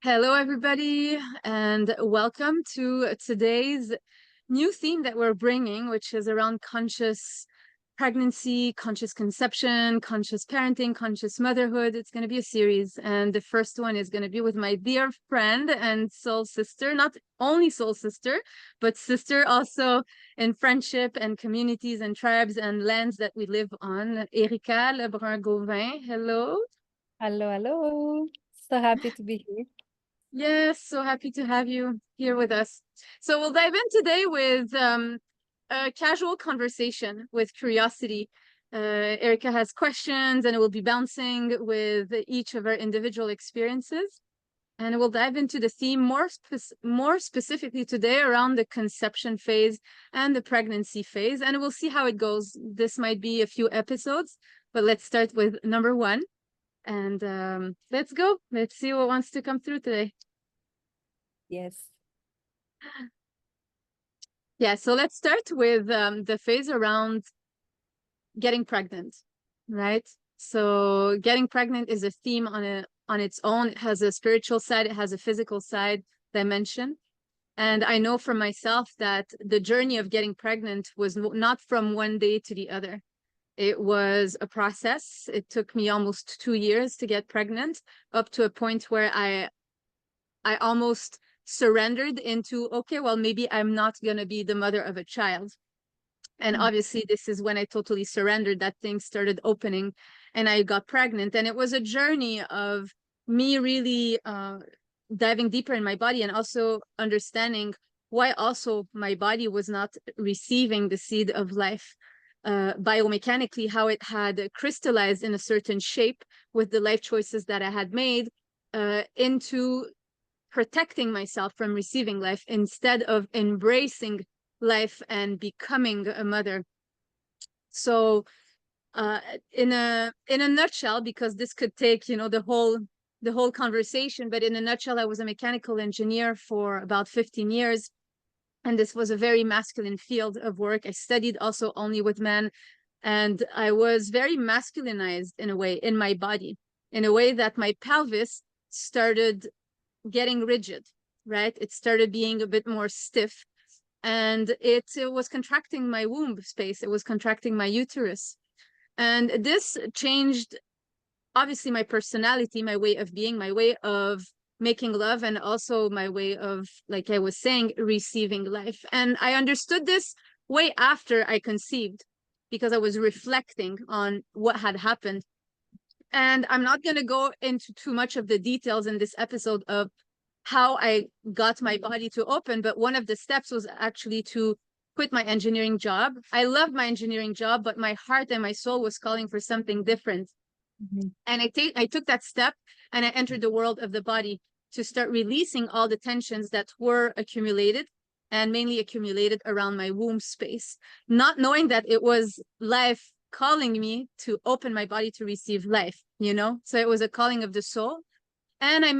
Hello, everybody, and welcome to today's new theme that we're bringing, which is around conscious pregnancy, conscious conception, conscious parenting, conscious motherhood. It's going to be a series, and the first one is going to be with my dear friend and soul sister, not only soul sister, but sister also in friendship and communities and tribes and lands that we live on, Erica Lebrun Gauvin. Hello. Hello, hello. So happy to be here. Yes, so happy to have you here with us. So we'll dive in today with a casual conversation with curiosity. Erica has questions and it will be bouncing with each of our individual experiences. And we'll dive into the theme more specifically today around the conception phase and the pregnancy phase. And we'll see how it goes. This might be a few episodes, but let's start with number one. And let's go. Let's see what wants to come through today. Yes. Yeah, so let's start with the phase around getting pregnant, right? So getting pregnant is a theme on its own. It has a spiritual side, it has a physical side dimension. And I know for myself that the journey of getting pregnant was not from one day to the other. It was a process. It took me almost 2 years to get pregnant, up to a point where I almost surrendered into, okay, well, maybe I'm not going to be the mother of a child. And obviously, this is when I totally surrendered, that things started opening and I got pregnant. And it was a journey of me really diving deeper in my body and also understanding why also my body was not receiving the seed of life. Biomechanically, how it had crystallized in a certain shape with the life choices that I had made into protecting myself from receiving life instead of embracing life and becoming a mother. So in a nutshell, because this could take the whole conversation, but in a nutshell, I was a mechanical engineer for about 15 years, and this was a very masculine field of work. I studied also only with men, and I was very masculinized in a way in my body, in a way that my pelvis started getting rigid, right? It started being a bit more stiff, and it was contracting my womb space. It was contracting my uterus. And this changed, obviously, my personality, my way of being, my way of making love, and also my way of, like I was saying, receiving life. And I understood this way after I conceived, because I was reflecting on what had happened. And I'm not going to go into too much of the details in this episode of how I got my body to open, but one of the steps was actually to quit my engineering job. I loved my engineering job, but my heart and my soul was calling for something different. And I took that step and I entered the world of the body to start releasing all the tensions that were accumulated, and mainly accumulated around my womb space, not knowing that it was life calling me to open my body to receive life, So it was a calling of the soul. And I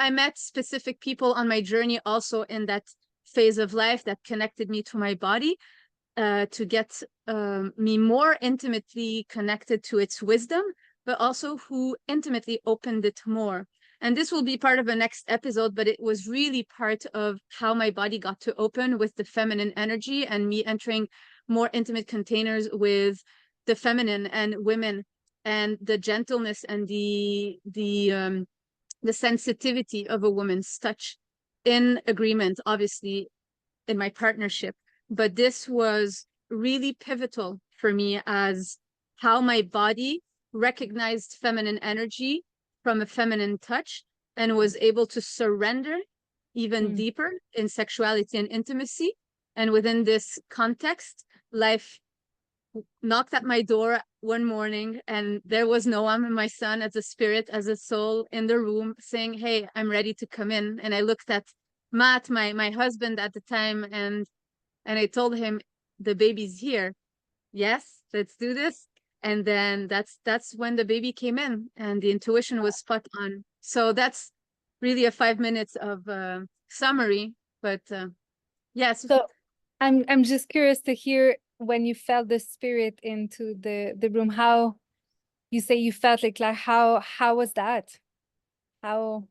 met specific people on my journey also in that phase of life that connected me to my body, to get me more intimately connected to its wisdom, but also who intimately opened it more. And this will be part of the next episode, but it was really part of how my body got to open with the feminine energy and me entering more intimate containers with the feminine and women, and the gentleness and the sensitivity of a woman's touch, in agreement, obviously, in my partnership. But this was really pivotal for me as how my body recognized feminine energy from a feminine touch and was able to surrender even deeper in sexuality and intimacy. And within this context, life knocked at my door one morning, and there was Noam, my son, as a spirit, as a soul in the room, saying, "Hey, I'm ready to come in." And I looked at Matt, my husband at the time, and I told him, "The baby's here. Yes, let's do this." And then that's when the baby came in, and the intuition was spot on. So that's really a 5 minutes of summary, but yes. So I'm just curious to hear, when you felt the spirit into the room, how you say you felt like how was that? How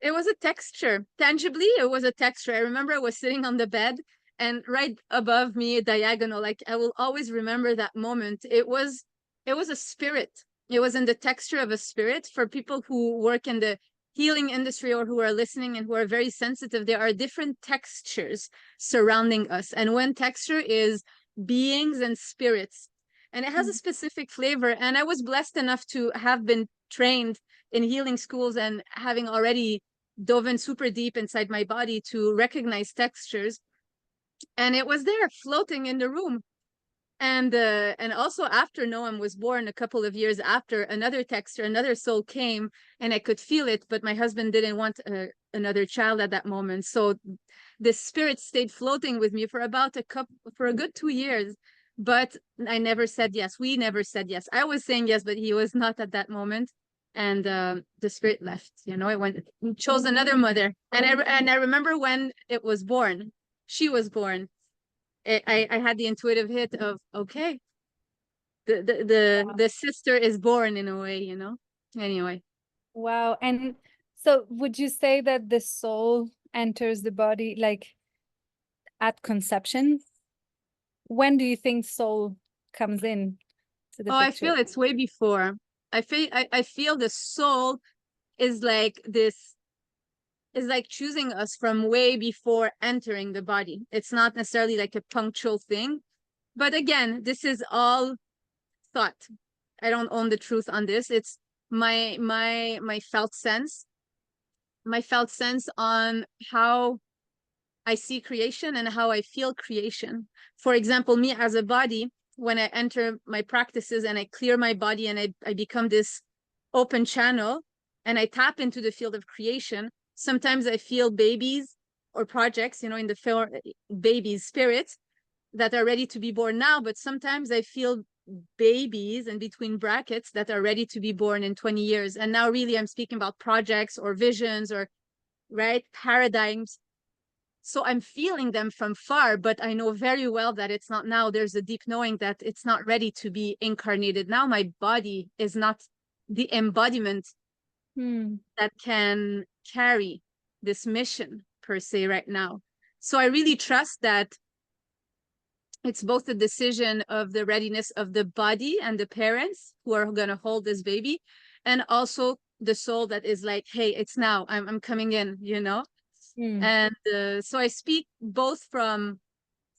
It was a texture. Tangibly, it was a texture. I remember I was sitting on the bed, and right above me, diagonal, like I will always remember that moment. It was a spirit. It was in the texture of a spirit. For people who work in the healing industry or who are listening and who are very sensitive, there are different textures surrounding us. And one texture is beings and spirits. And it has a specific flavor. And I was blessed enough to have been trained in healing schools and having already dove in super deep inside my body to recognize textures. And it was there floating in the room. And also after Noam was born, a couple of years after, another texture, another soul came, and I could feel it, but my husband didn't want another child at that moment. So the spirit stayed floating with me for for a good 2 years. But I never said yes. We never said yes. I was saying yes, but he was not at that moment. And the spirit left. It went, chose another mother. And I remember when it was born, she was born. I had the intuitive hit of, okay, the sister is born in a way. Anyway. Wow. And so would you say that the soul enters the body like at conception? When do you think soul comes in to the Oh, I picture? feel it's way before. I feel the soul is like this, is like choosing us from way before entering the body. It's not necessarily like a punctual thing. But again, this is all thought. I don't own the truth on this. It's my felt sense, on how I see creation and how I feel creation. For example, me as a body, when I enter my practices and I clear my body and I become this open channel and I tap into the field of creation, sometimes I feel babies or projects, in the film, babies, spirits that are ready to be born now, but sometimes I feel babies in between brackets that are ready to be born in 20 years. And now really I'm speaking about projects or visions or paradigms. So I'm feeling them from far, but I know very well that it's not now. There's a deep knowing that it's not ready to be incarnated now. My body is not the embodiment that can carry this mission per se right now. So I really trust that it's both the decision of the readiness of the body and the parents who are going to hold this baby, and also the soul that is like, hey, it's now, I'm coming in. And so I speak both from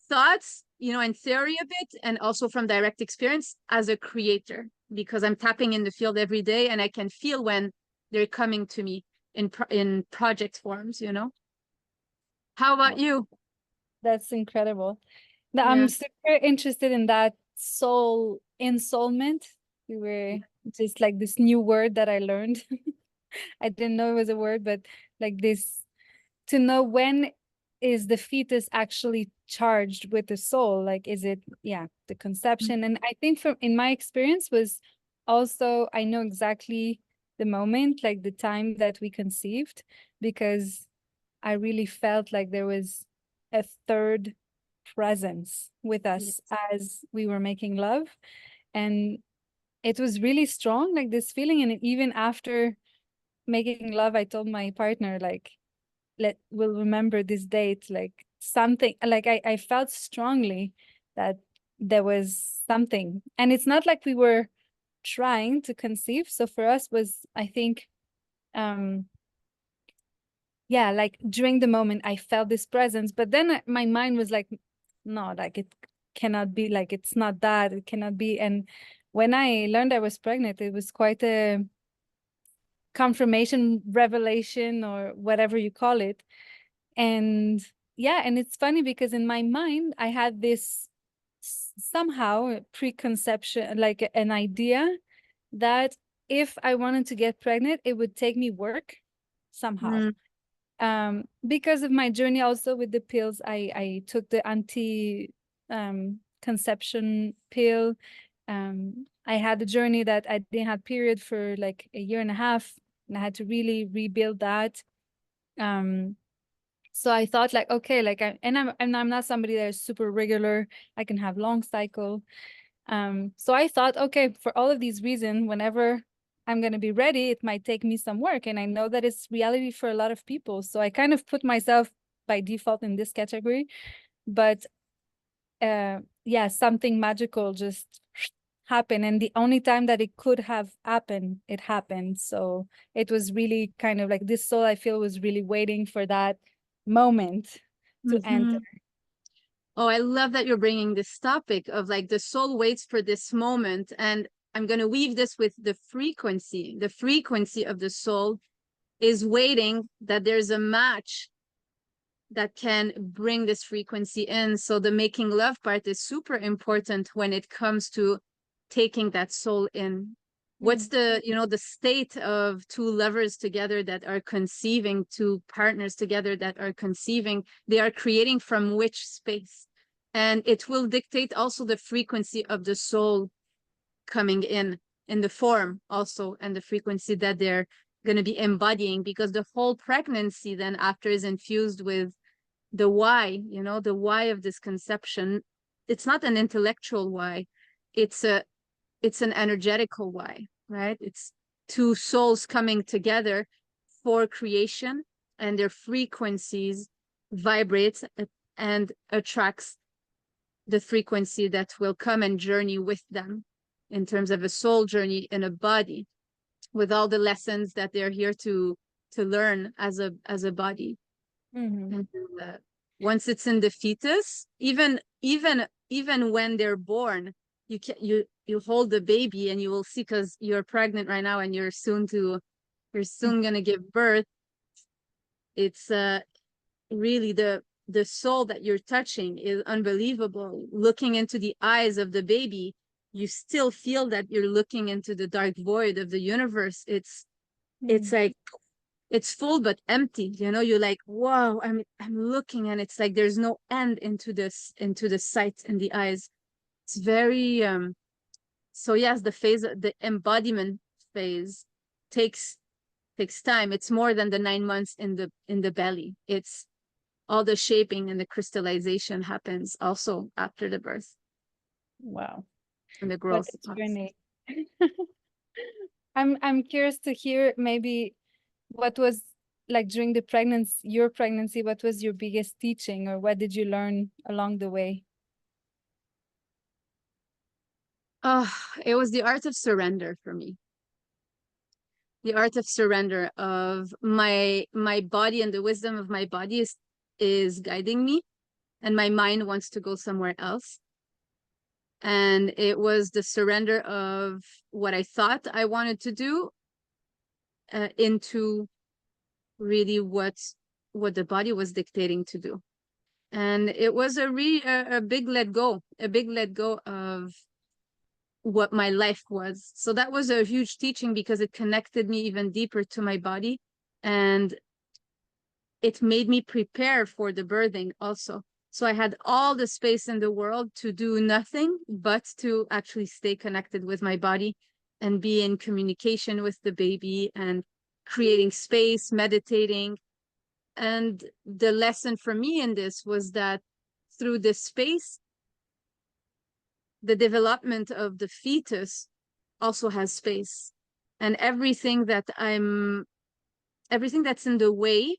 thoughts, in theory a bit, and also from direct experience as a creator, because I'm tapping in the field every day and I can feel when they're coming to me in project forms. How about you? That's incredible. Now, Yeah. I'm super interested in that soul ensoulment. We were just like this new word that I learned. I didn't know it was a word, but like this, to know when is the fetus actually charged with the soul? Like, is it, the conception? And I think from in my experience was also, I know exactly the moment, like the time that we conceived, because I really felt like there was a third presence with us Yes. as we were making love. And it was really strong, like this feeling. And even after making love, I told my partner, like, we'll remember this date, like something, like I felt strongly that there was something. And it's not like we were trying to conceive. So for us was, I think, like during the moment I felt this presence, but then my mind was like, no, like it cannot be, like it's not that, it cannot be. And when I learned I was pregnant, it was quite a confirmation, revelation, or whatever you call it. And and it's funny because in my mind I had this somehow preconception, like an idea that if I wanted to get pregnant, it would take me work somehow. Because of my journey also with the pills, I took the anti conception pill. I had a journey that I didn't have period for like a year and a half, and I had to really rebuild that. So I thought like, okay, like I'm not somebody that is super regular. I can have long cycle. So I thought, okay, for all of these reasons, whenever I'm going to be ready. It might take me some work. And I know that it's reality for a lot of people. So I kind of put myself by default in this category. But yeah, something magical just happened. And the only time that it could have happened, it happened. So it was really kind of like this soul, I feel, was really waiting for that moment to enter. Oh, I love that you're bringing this topic of like the soul waits for this moment. And I'm going to weave this with the frequency. The frequency of the soul is waiting that there's a match that can bring this frequency in. So the making love part is super important when it comes to taking that soul in. What's the, you know, the state of two lovers together that are conceiving, two partners together that are conceiving? They are creating from which space? And it will dictate also the frequency of the soul coming in the form also, and the frequency that they're going to be embodying, because the whole pregnancy then after is infused with the why, you know, the why of this conception. It's not an intellectual why, it's an energetical why, right? It's two souls coming together for creation, and their frequencies vibrates and attracts the frequency that will come and journey with them in terms of a soul journey in a body, with all the lessons that they're here to learn as a body. And once it's in the fetus, even when they're born, you hold the baby and you will see, because you're pregnant right now and you're soon gonna give birth. It's really the soul that you're touching is unbelievable. Looking into the eyes of the baby, you still feel that you're looking into the dark void of the universe. It's like it's full but empty, you know. You're like, whoa, I'm looking, and it's like there's no end into the sight in the eyes. It's very so yes, the embodiment phase takes time. It's more than the 9 months in the belly. It's all the shaping and the crystallization happens also after the birth. Wow. And the What growth. a journey. I'm curious to hear maybe what was like during the pregnancy, your pregnancy, what was your biggest teaching, or what did you learn along the way? It was the art of surrender for me. The art of surrender of my body, and the wisdom of my body is guiding me, and my mind wants to go somewhere else. And it was the surrender of what I thought I wanted to do into really what the body was dictating to do. And it was a big let go, of what my life was. So that was a huge teaching, because it connected me even deeper to my body, and it made me prepare for the birthing also. So I had all the space in the world to do nothing but to actually stay connected with my body and be in communication with the baby and creating space, meditating. And the lesson for me in this was that through this space, the development of the fetus also has space. And everything that's in the way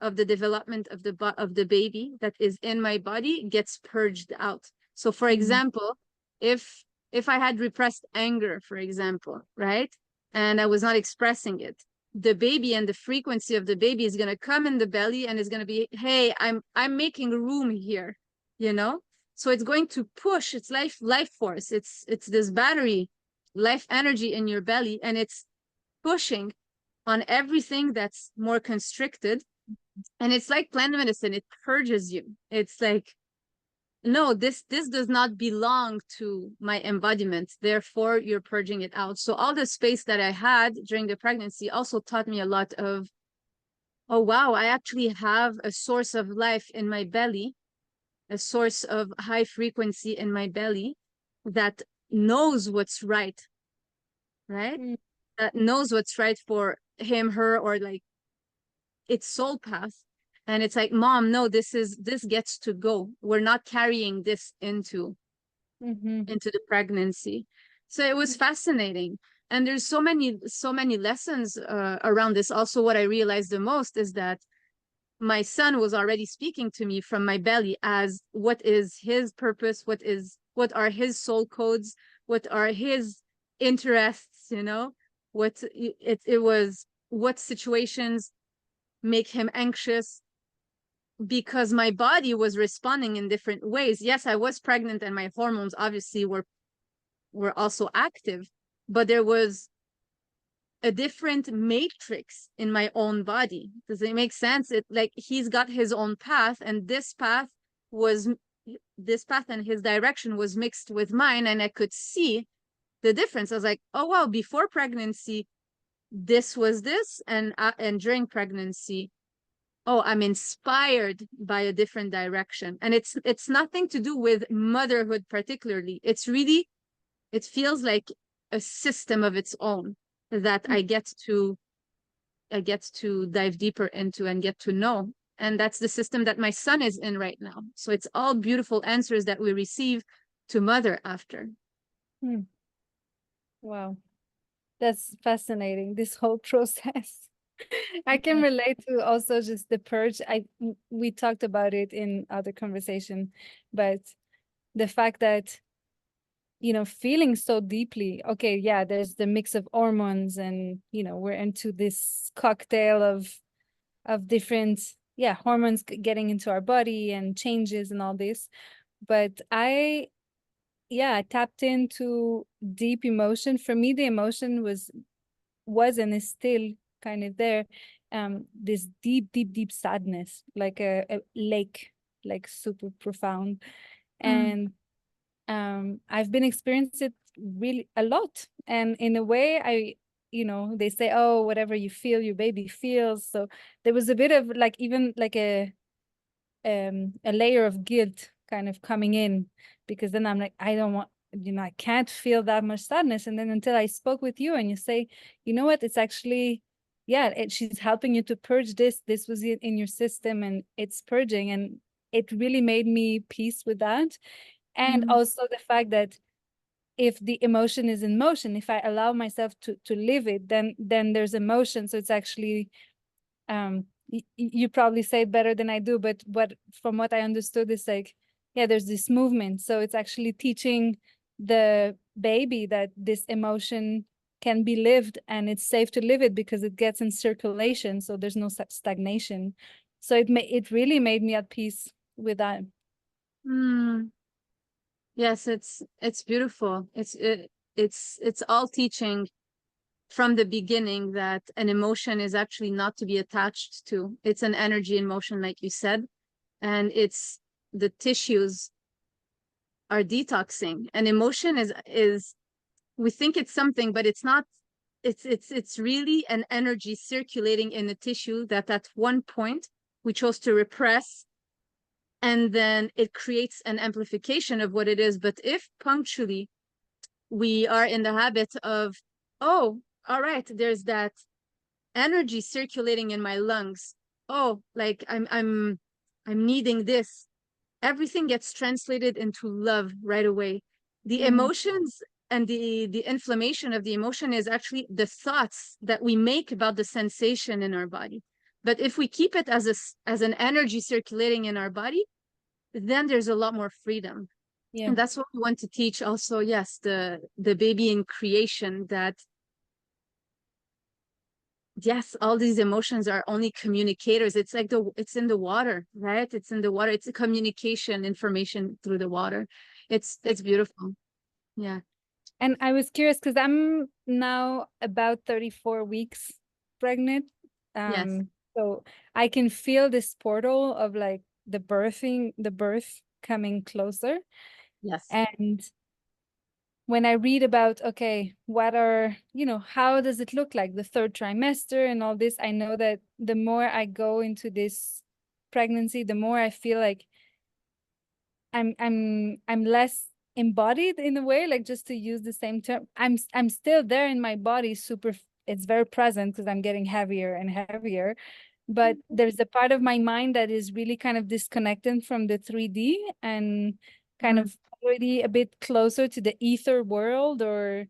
of the development of the baby that is in my body gets purged out. So for example, if I had repressed anger, for example, right, and I was not expressing it, the baby and the frequency of the baby is going to come in the belly and is going to be, hey, I'm making room here, you know. So it's going to push its life force. It's this battery, life energy in your belly, and it's pushing on everything that's more constricted. And it's like plant medicine, it purges you. It's like, no, this does not belong to my embodiment, therefore you're purging it out. So all the space that I had during the pregnancy also taught me a lot of, oh wow, I actually have a source of life in my belly, a source of high frequency in my belly that knows what's right, that knows what's right for him, her, or like its soul path. And it's like, mom, no, this gets to go. We're not carrying this into the pregnancy. So it was fascinating. And there's so many lessons around this. Also, what I realized the most is that my son was already speaking to me from my belly as what is his purpose, what are his soul codes, what are his interests, you know, it was what situations make him anxious, because my body was responding in different ways. Yes, I was pregnant and my hormones obviously were also active, but there was a different matrix in my own body. Does it make sense? It like he's got his own path, and was this path and his direction was mixed with mine, and I could see the difference. I was like, oh wow, before pregnancy, this was this, and during pregnancy, oh, I'm inspired by a different direction. And it's nothing to do with motherhood particularly. It's really, it feels like a system of its own that I get to dive deeper into and get to know. And that's the system that my son is in right now. So it's all beautiful answers that we receive to mother after. Wow, that's fascinating, this whole process. I can relate to also just the purge. We talked about it in other conversation, but the fact that, you know, feeling so deeply, okay, yeah, there's the mix of hormones, and, you know, we're into this cocktail of different, yeah, hormones getting into our body and changes and all this. But I tapped into deep emotion. For me, the emotion was and is still kind of there, this deep sadness, like a lake, like super profound. And I've been experiencing it really a lot. And in a way, you know, they say, oh, whatever you feel, your baby feels. So there was a bit of like, even like a layer of guilt kind of coming in, because then I'm like, I don't want, you know, I can't feel that much sadness. And then until I spoke with you and you say, you know what, it's actually, yeah, she's helping you to purge this was in your system and it's purging. And it really made me peace with that. And also the fact that if the emotion is in motion, if I allow myself to live it, then there's emotion. So it's actually, you probably say it better than I do, but from what I understood is like, yeah, there's this movement. So it's actually teaching the baby that this emotion can be lived and it's safe to live it because it gets in circulation. So there's no such stagnation. So it really made me at peace with that. Yes, it's beautiful. It's all teaching from the beginning that an emotion is actually not to be attached to. It's an energy in motion, like you said, and it's the tissues are detoxing. And emotion is we think it's something, but it's not. It's really an energy circulating in the tissue that at one point we chose to repress, and then it creates an amplification of what it is. But if punctually we are in the habit of, oh, all right, there's that energy circulating in my lungs, oh, like I'm needing this, everything gets translated into love right away. The emotions and the inflammation of the emotion is actually the thoughts that we make about the sensation in our body. But if we keep it as an energy circulating in our body, then there's a lot more freedom. Yeah. And that's what we want to teach also, yes, the baby in creation, that yes, all these emotions are only communicators. It's like it's in the water, right? It's in the water. It's a communication information through the water. It's beautiful. Yeah. And I was curious because I'm now about 34 weeks pregnant. Yes. So I can feel this portal of like the birth coming closer. Yes. And when I read about, okay, what are, you know, how does it look like the third trimester and all this, I know that the more I go into this pregnancy, the more I feel like I'm less embodied in a way, like, just to use the same term. I'm still there in my body, super, it's very present because I'm getting heavier and heavier, but there's a part of my mind that is really kind of disconnected from the 3D and kind of already a bit closer to the ether world, or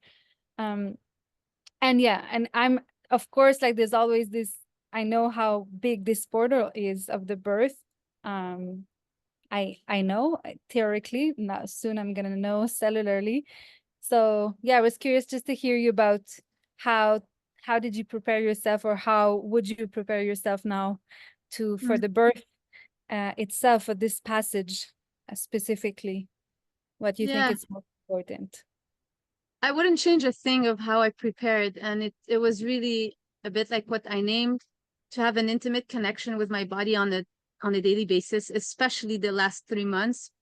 And yeah, and I'm, of course, like there's always this, I know how big this portal is of the birth. I know theoretically, now soon I'm gonna know cellularly. So yeah, I was curious just to hear you about how how did you prepare yourself, or how would you prepare yourself now to for the birth itself, for this passage specifically, what you think Yeah, is most important. I wouldn't change a thing of how I prepared, and it was really a bit like what I named, to have an intimate connection with my body on a daily basis, especially the last 3 months,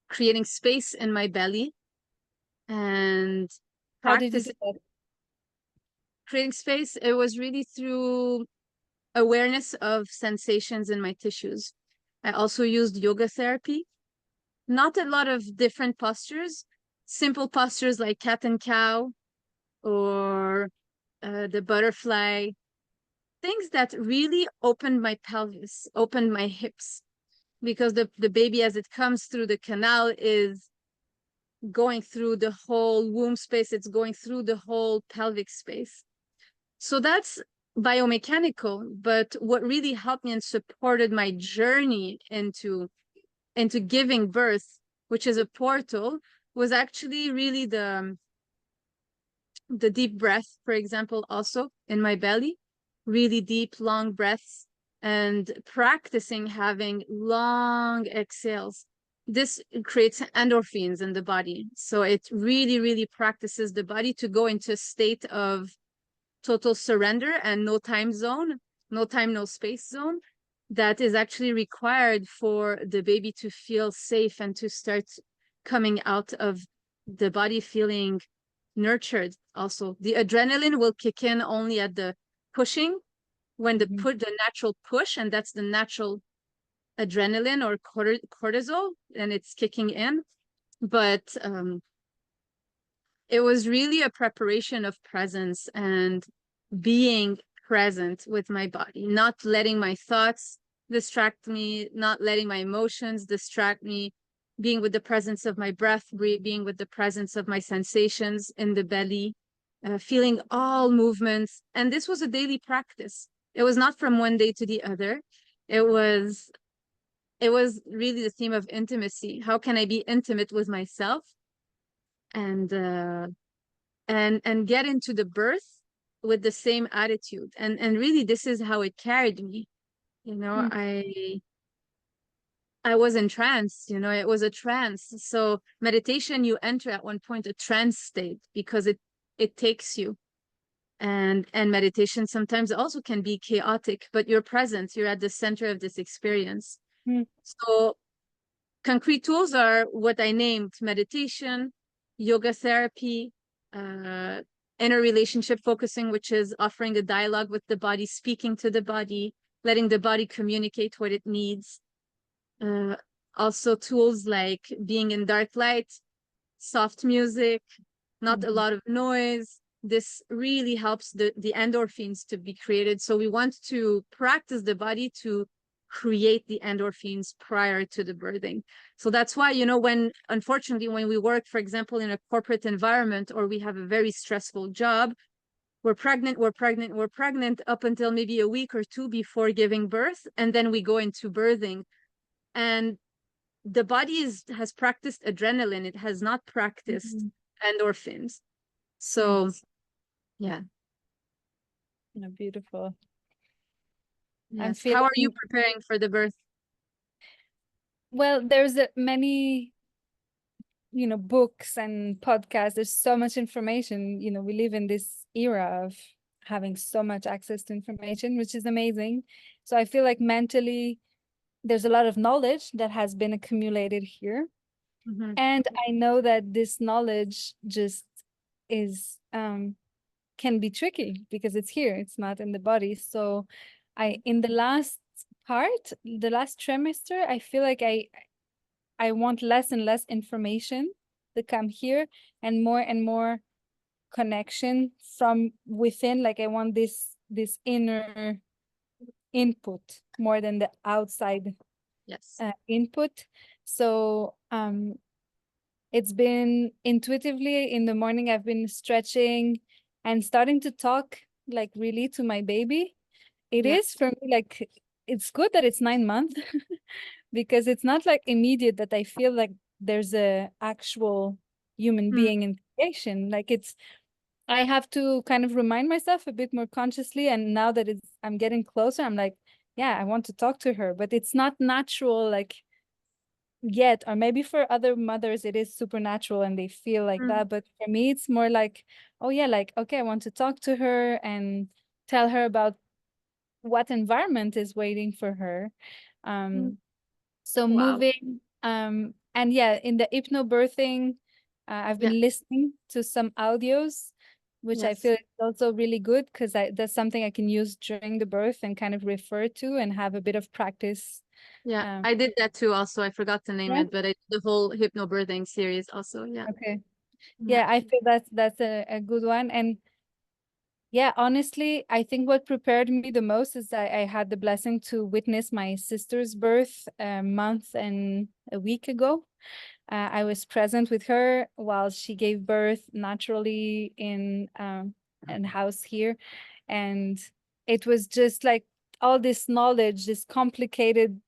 creating space in my belly and How did you do practice that? creating space. It was really through awareness of sensations in my tissues. I also used yoga therapy, not a lot of different postures, simple postures like cat and cow or the butterfly, things that really opened my pelvis, opened my hips, because the baby, as it comes through the canal, is going through the whole womb space, it's going through the whole pelvic space. So that's biomechanical, but what really helped me and supported my journey into giving birth, which is a portal, was actually really the deep breath, for example, also in my belly, really deep, long breaths, and practicing having long exhales. This creates endorphins in the body. So it really, really practices the body to go into a state of total surrender and no time zone, no time, no space zone, that is actually required for the baby to feel safe and to start coming out of the body feeling nurtured. Also, the adrenaline will kick in only at the pushing, when Mhm. the natural push, and that's the natural adrenaline or cortisol, and it's kicking in. But it was really a preparation of presence and being present with my body, not letting my thoughts distract me, not letting my emotions distract me, being with the presence of my breath, being with the presence of my sensations in the belly, feeling all movements. And this was a daily practice. It was not from one day to the other. It was it was really the theme of intimacy. How can I be intimate with myself and and get into the birth with the same attitude? And really, this is how it carried me. you know Mm. i I was in trance. It was a trance. So meditation, you enter at one point a trance state because it takes you. And meditation sometimes also can be chaotic, but you're present, you're at the center of this experience. Mm. So concrete tools are what I named: meditation, yoga therapy, uh, inner relationship focusing, which is offering a dialogue with the body, speaking to the body, letting the body communicate what it needs. Uh, Also tools like being in dark light, soft music, not a Mhm. lot of noise. This really helps the endorphins to be created. So we want to practice the body to create the endorphins prior to the birthing. So that's why, when unfortunately, when we work, for example, in a corporate environment, or we have a very stressful job, we're pregnant up until maybe a week or two before giving birth. And then we go into birthing. And the body has practiced adrenaline, it has not practiced Mhm. endorphins. So Yes. yeah. No, beautiful. I'm Yes, how are you feeling, preparing for the birth? well, there's many, books and podcasts. There's so much information. We live in this era of having so much access to information, which is amazing. So I feel like mentally, there's a lot of knowledge that has been accumulated here. Mm-hmm. And I know that this knowledge just is can be tricky because it's here, it's not in the body. So in the last part, the last trimester, I feel like I want less and less information to come here, and more connection from within. Like I want this inner input more than the outside Yes. input. So it's been intuitively in the morning, I've been stretching and starting to talk like really to my baby. It Yeah. is for me like it's good that it's 9 months because it's not like immediate that I feel like there's a actual human Mm, being in creation. Like it's I have to kind of remind myself a bit more consciously. And now that I'm getting closer, I'm like, yeah, I want to talk to her, but it's not natural like yet. Or maybe for other mothers it is supernatural and they feel like mm, that. But for me, it's more like, oh yeah, like okay, I want to talk to her and tell her about what environment is waiting for her. mm. So Wow. moving, and yeah, in the hypnobirthing, I've Yeah. been listening to some audios, which I Yes. feel is also really good because that's something I can use during the birth and kind of refer to and have a bit of practice. Yeah. Um, I did that too also. I forgot to name yeah. it, but I did the whole hypnobirthing series also. Yeah. Okay. Yeah. Yeah, I feel that's a good one. And yeah, honestly, I think what prepared me the most is I had the blessing to witness my sister's birth a month and a week ago. I was present with her while she gave birth naturally in a house here. And it was just like all this knowledge, this complicated,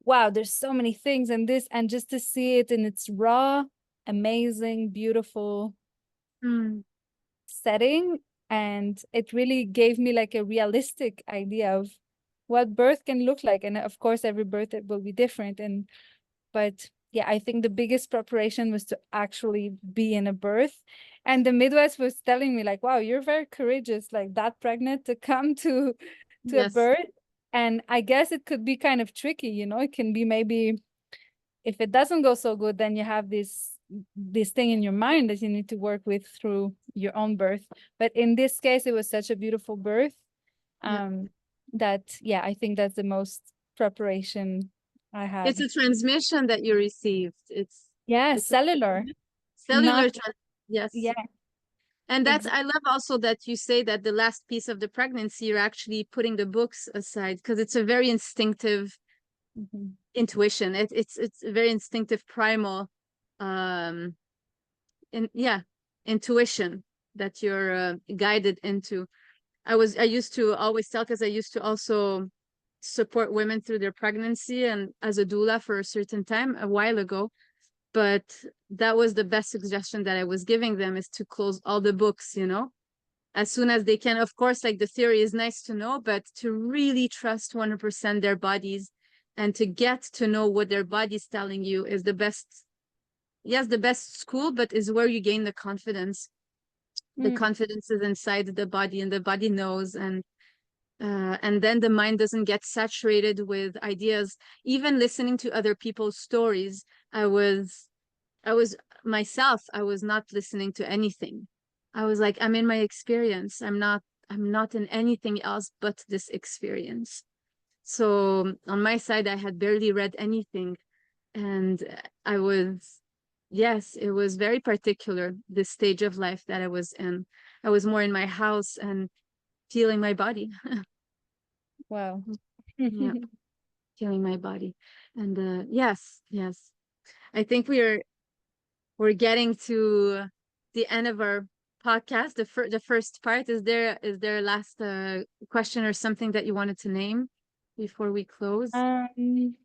wow, there's so many things and this, and just to see it in its raw, amazing, beautiful Mm, setting. And it really gave me like a realistic idea of what birth can look like. And of course, every birth it will be different. But yeah, I think the biggest preparation was to actually be in a birth. And the midwife was telling me like, wow, you're very courageous, like that pregnant to come to a yes. birth. And I guess it could be kind of tricky, it can be maybe if it doesn't go so good, then you have this thing in your mind that you need to work with through your own birth. But in this case, it was such a beautiful birth, Yeah. that yeah, I think that's the most preparation I It's had. a transmission that you received. Yeah, It's a cellular, not cellular yes. yeah, And that's, exactly. I love also that you say that the last piece of the pregnancy, you're actually putting the books aside because it's a very instinctive intuition. It's a very instinctive primal, um, yeah, intuition that you're guided into. I used to always tell because I used to also support women through their pregnancy and as a doula for a certain time a while ago. But that was the best suggestion that I was giving them is to close all the books, as soon as they can. Of course, like the theory is nice to know, but to really trust 100% their bodies and to get to know what their body's telling you is the best. Yes, the best school, but is where you gain the confidence. The Mm, confidence is inside the body, and the body knows, and then the mind doesn't get saturated with ideas. Even listening to other people's stories, I was myself, I was not listening to anything. I was like, I'm in my experience. I'm not in anything else but this experience. So on my side, I had barely read anything. And I was, yes, it was very particular, this stage of life that I was in. I was more in my house and feeling my body. wow. Yeah, feeling my body. And yes, yes. I think we're getting to the end of our podcast. The first part. Is there a last question or something that you wanted to name before we close? um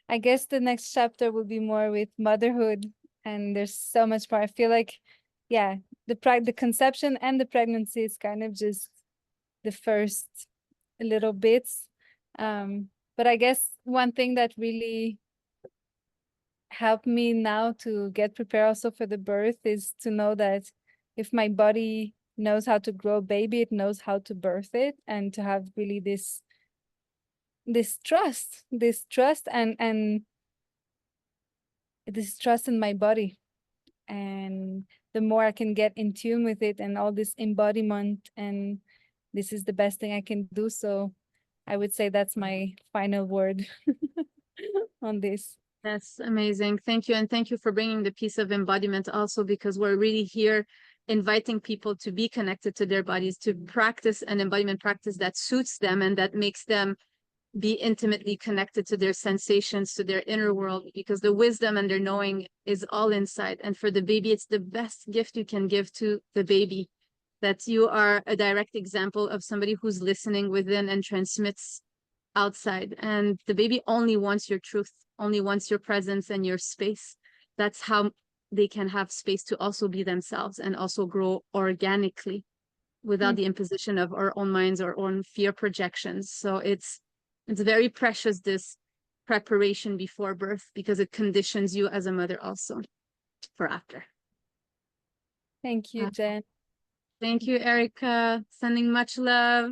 I guess the next chapter will be more with motherhood, and there's so much more. I feel like, yeah, the conception and the pregnancy is kind of just the first little bits. But I guess one thing that really helped me now to get prepared also for the birth is to know that if my body knows how to grow a baby, it knows how to birth it, and to have really this trust and this trust in my body. And the more I can get in tune with it and all this embodiment, and this is the best thing I can do. So I would say that's my final word on this. That's amazing. Thank you. And thank you for bringing the piece of embodiment also, because we're really here inviting people to be connected to their bodies, to practice an embodiment practice that suits them and that makes them be intimately connected to their sensations, to their inner world, because the wisdom and their knowing is all inside. And for the baby, it's the best gift you can give to the baby, that you are a direct example of somebody who's listening within and transmits outside. And the baby only wants your truth, only wants your presence and your space. That's how they can have space to also be themselves and also grow organically without the imposition of our own minds or own fear projections. So it's very precious, this preparation before birth, because it conditions you as a mother also for after. Thank you, Jen. Thank you, Erica. Sending much love.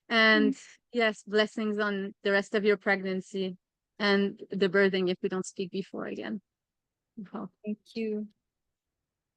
And yes, blessings on the rest of your pregnancy and the birthing if we don't speak before again. Well, Thank you.